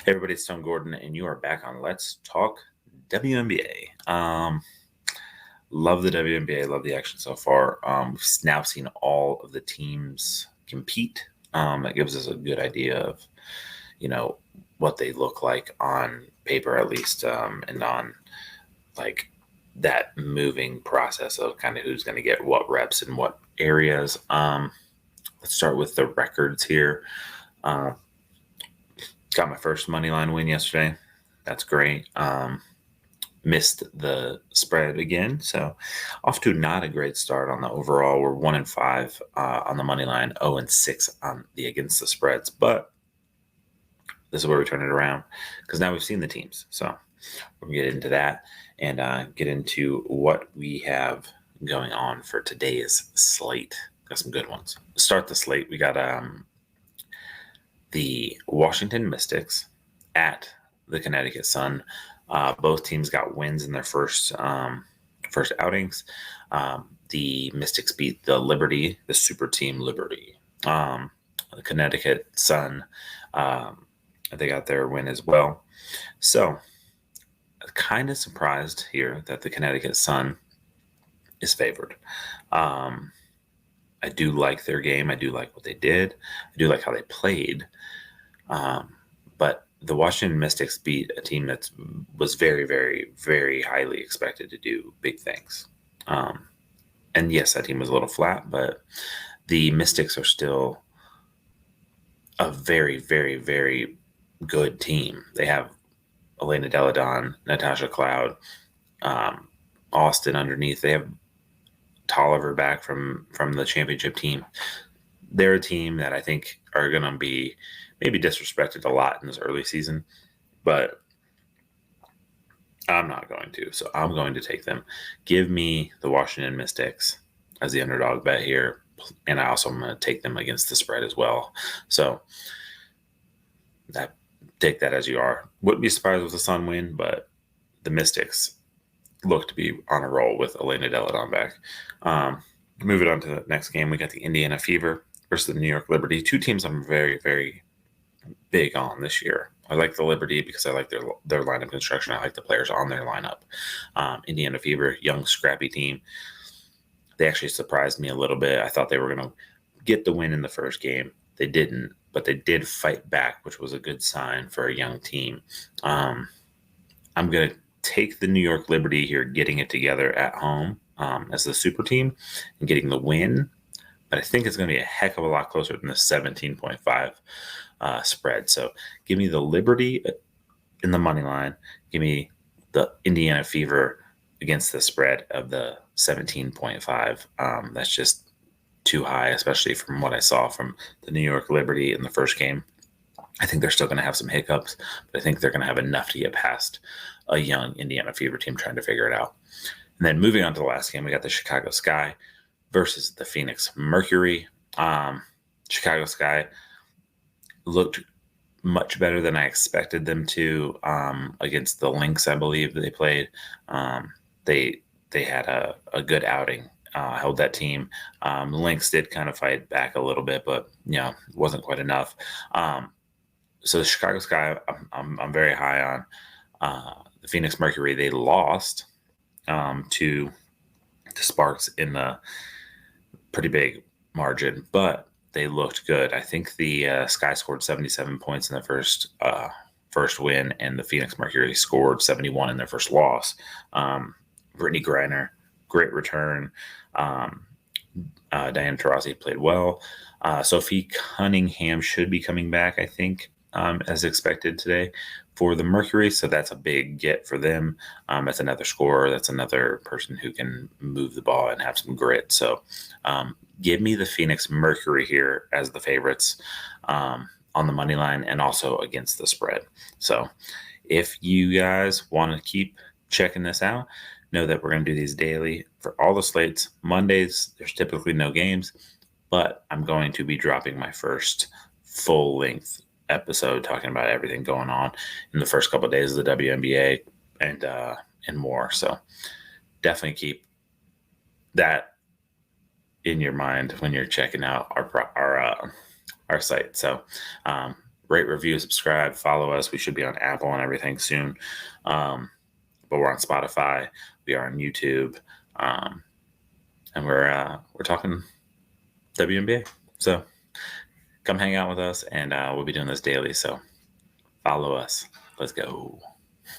Hey everybody, it's Tom Gordon, and you are back on Let's Talk WNBA. Love the WNBA, love the action so far. We've now seen all of the teams compete. That gives us a good idea of, what they look like on paper at least, and on like that moving process of kind of who's going to get what reps in what areas. Let's start with the records here. Got my first money line win yesterday. That's great. Missed the spread again, so off to not a great start on the overall. We're 1-5 on the money line, 0-6 on the against the spreads. But this is where we turn it around because now we've seen the teams. So we're gonna get into that and get into what we have going on for today's slate. Got some good ones. Start the slate. We got the Washington Mystics at the Connecticut Sun. Both teams got wins in their first outings. The Mystics beat the Liberty, the super team Liberty. The Connecticut Sun, they got their win as well. So, kind of surprised here that the Connecticut Sun is favored. I do like their game. I do like what they did. I do like how they played. But the Washington Mystics beat a team that was very, very, very highly expected to do big things. And yes, that team was a little flat, but the Mystics are still a very, very, very good team. They have Elena Deladon, Natasha Cloud, Austin underneath. They have Tolliver back from the championship team. They're a team that I think are going to be maybe disrespected a lot in this early season, but I'm not going to. So I'm going to take them. Give me the Washington Mystics as the underdog bet here, and I also am going to take them against the spread as well. So take that as you are. Wouldn't be surprised with the Sun win, but the Mystics look to be on a roll with Elena Deladon back. Moving on to the next game, we got the Indiana Fever versus the New York Liberty. Two teams I'm very, very big on this year. I like the Liberty because I like their lineup construction. I like the players on their lineup. Indiana Fever, young, scrappy team. They actually surprised me a little bit. I thought they were going to get the win in the first game. They didn't, but they did fight back, which was a good sign for a young team. I'm going to take the New York Liberty here, getting it together at home as the super team and getting the win. But I think it's going to be a heck of a lot closer than the 17.5 spread. So give me the Liberty in the money line. Give me the Indiana Fever against the spread of the 17.5. That's just too high, especially from what I saw from the New York Liberty in the first game. I think they're still going to have some hiccups, but I think they're going to have enough to get past a young Indiana Fever team trying to figure it out. And then moving on to the last game, we got the Chicago Sky versus the Phoenix Mercury. Chicago Sky looked much better than I expected them to against the Lynx, I believe they played. They had a good outing, held that team. Lynx did kind of fight back a little bit, but it wasn't quite enough. So the Chicago Sky, I'm very high on. The Phoenix Mercury, they lost to the Sparks in a pretty big margin, but they looked good. I think the Sky scored 77 points in the first win, and the Phoenix Mercury scored 71 in their first loss. Brittany Griner, great return. Diana Taurasi played well. Sophie Cunningham should be coming back, I think, as expected today for the Mercury. So that's a big get for them. That's another scorer. That's another person who can move the ball and have some grit. So give me the Phoenix Mercury here as the favorites on the money line and also against the spread. So if you guys want to keep checking this out, know that we're going to do these daily for all the slates. Mondays, there's typically no games, but I'm going to be dropping my first full-length episode talking about everything going on in the first couple of days of the WNBA and more. So definitely keep that in your mind when you're checking out our site. So rate, review, subscribe, follow us. We should be on Apple and everything soon. But we're on Spotify. We are on YouTube. And we're talking WNBA. So come hang out with us, and we'll be doing this daily. So follow us. Let's go.